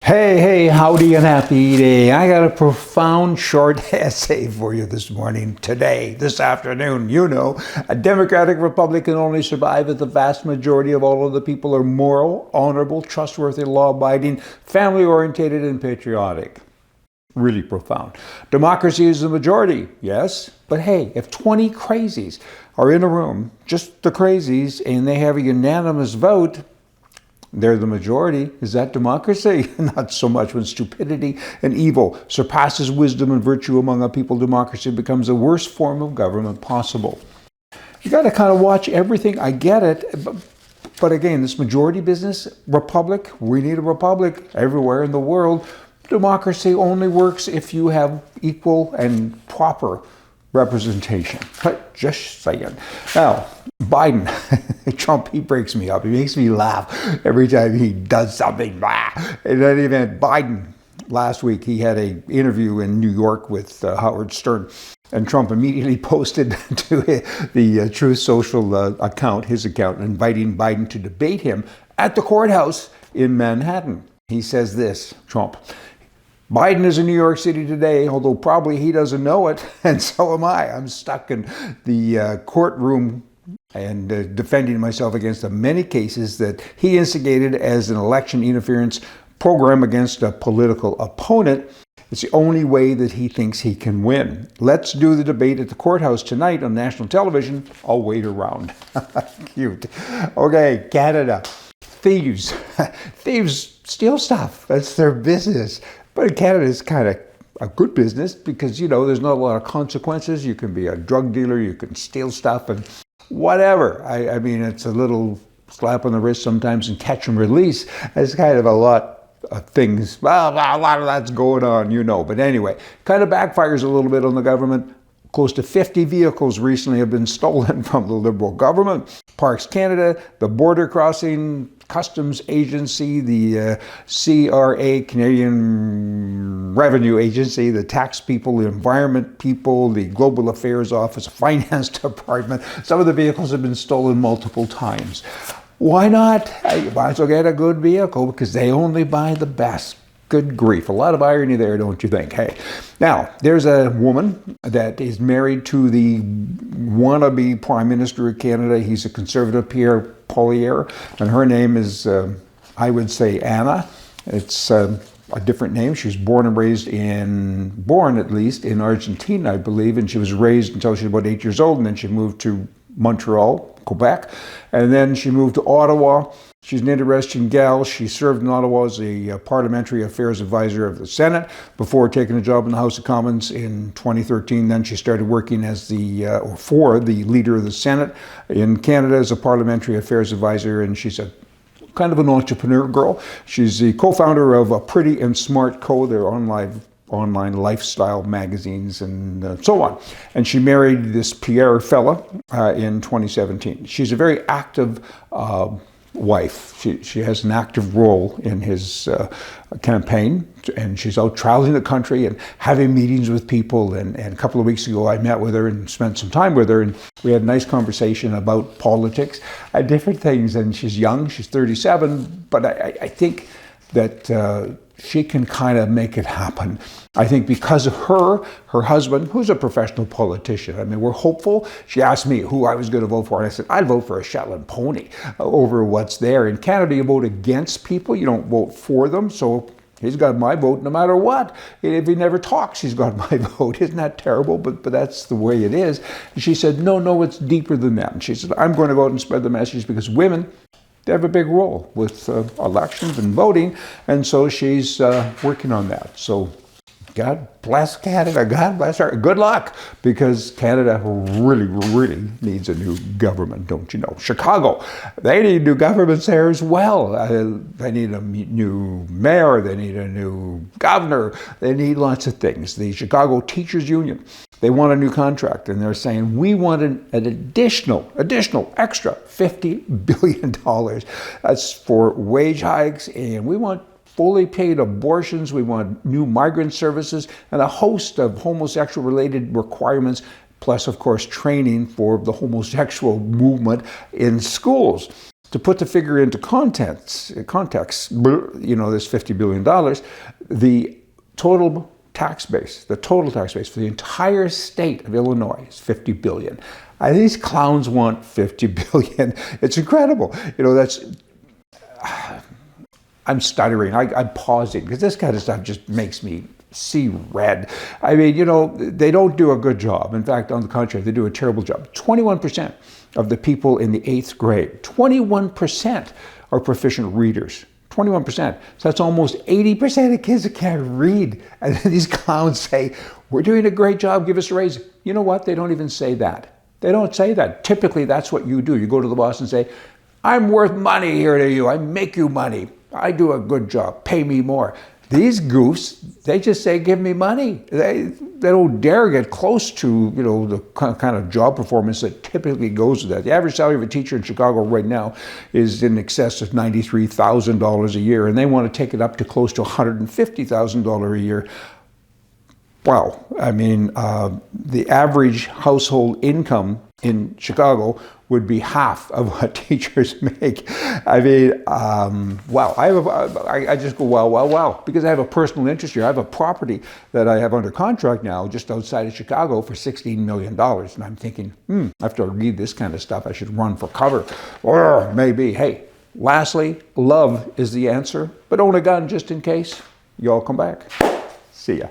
Hey, howdy and happy day. I got a profound short essay for you this morning, today, this afternoon. You know, a democratic republic can only survive if the vast majority of all of the people are moral, honorable, trustworthy, law-abiding, family-oriented, and patriotic. Really profound. Democracy is the majority, yes, but hey, if 20 crazies are in a room, just the crazies, and they have a unanimous vote, they're the majority. Is that democracy? Not so much. When stupidity and evil surpasses wisdom and virtue among a people, democracy becomes the worst form of government possible. You got to kind of watch everything. I get it. But again, this majority business, republic, we need a republic everywhere in the world. Democracy only works if you have equal and proper representation. Just saying. Now, Biden, Trump, he breaks me up. He makes me laugh every time he does something. In any event, Biden, last week, he had an interview in New York with Howard Stern. And Trump immediately posted to the Truth Social account, his account, inviting Biden to debate him at the courthouse in Manhattan. He says this, Trump: Biden is in New York City today, although probably he doesn't know it, and so am I. I'm stuck in the courtroom and defending myself against the many cases that he instigated as an election interference program against a political opponent. It's the only way that he thinks he can win. Let's do the debate at the courthouse tonight on national television. I'll wait around. Cute. Okay, Canada. Thieves. Thieves steal stuff. That's their business. But in Canada, it's kind of a good business because, you know, there's not a lot of consequences. You can be a drug dealer, you can steal stuff and whatever. I mean, it's a little slap on the wrist sometimes and catch and release. It's kind of a lot of things. Well, a lot of that's going on, you know. But anyway, kind of backfires a little bit on the government. Close to 50 vehicles recently have been stolen from the Liberal government. Parks Canada, the Border Crossing Customs Agency, the CRA, Canadian Revenue Agency, the tax people, the environment people, the Global Affairs Office, Finance Department. Some of the vehicles have been stolen multiple times. Why not? You might as well get a good vehicle because they only buy the best. Good grief. A lot of irony there, don't you think? Hey, now, there's a woman that is married to the wannabe Prime Minister of Canada. He's a conservative, Pierre Poilievre, and her name is, I would say, Anna. It's a different name. She was born at least in Argentina, I believe, and she was raised until she was about 8 years old, and then she moved to Montreal, Quebec, and then she moved to Ottawa. She's an interesting gal. She served in Ottawa as a parliamentary affairs advisor of the Senate before taking a job in the House of Commons in 2013. Then she started working as for the leader of the Senate in Canada as a parliamentary affairs advisor, and she's a kind of an entrepreneur girl. She's the co-founder of Pretty and Smart Co. They're online lifestyle magazines and so on. And she married this Pierre fella in 2017. She's a very active wife. She has an active role in his campaign, and she's out traveling the country and having meetings with people. And a couple of weeks ago, I met with her and spent some time with her, and we had a nice conversation about politics and different things. And she's young, she's 37, but I think that she can kind of make it happen. I think because of her husband, who's a professional politician. I mean, we're hopeful. She asked me who I was going to vote for, and I said, I'd vote for a Shetland pony over what's there. In Canada, you vote against people. You don't vote for them. So he's got my vote no matter what. If he never talks, he's got my vote. Isn't that terrible? But that's the way it is. And she said, no, it's deeper than that. And she said, I'm going to go out and spread the message because women, they have a big role with elections and voting, and so she's working on that. So God bless Canada. God bless her. Good luck, because Canada really needs a new government, don't you know? Chicago, they need new governments there as well. They need a new mayor. They need a new governor. They need lots of things. The Chicago Teachers Union, they want a new contract, and they're saying, we want an additional extra $50 billion. That's for wage hikes, and we want fully paid abortions, we want new migrant services, and a host of homosexual-related requirements, plus, of course, training for the homosexual movement in schools. To put the figure into context, this $50 billion, the total tax base for the entire state of Illinois is $50 billion. These clowns want $50 billion. It's incredible. I'm stuttering. I'm pausing because this kind of stuff just makes me see red. I mean, they don't do a good job. In fact, on the contrary, they do a terrible job. 21% of the people in the 8th grade, 21% are proficient readers. 21%. So that's almost 80% of kids that can't read. And then these clowns say, we're doing a great job, give us a raise. You know what? They don't even say that. They don't say that. Typically, that's what you do. You go to the boss and say, I'm worth money here to you. I make you money. I do a good job. Pay me more. These goofs, they just say, give me money. They don't dare get close to, the kind of job performance that typically goes with that. The average salary of a teacher in Chicago right now is in excess of $93,000 a year, and they want to take it up to close to $150,000 a year. Wow. I mean, the average household income in Chicago would be half of what teachers make. I mean, wow. I just go, wow, because I have a personal interest here. I have a property that I have under contract now just outside of Chicago for $16 million. And I'm thinking, after I read this kind of stuff, I should run for cover. Or maybe, hey, lastly, love is the answer, but own a gun just in case. You all come back. See ya.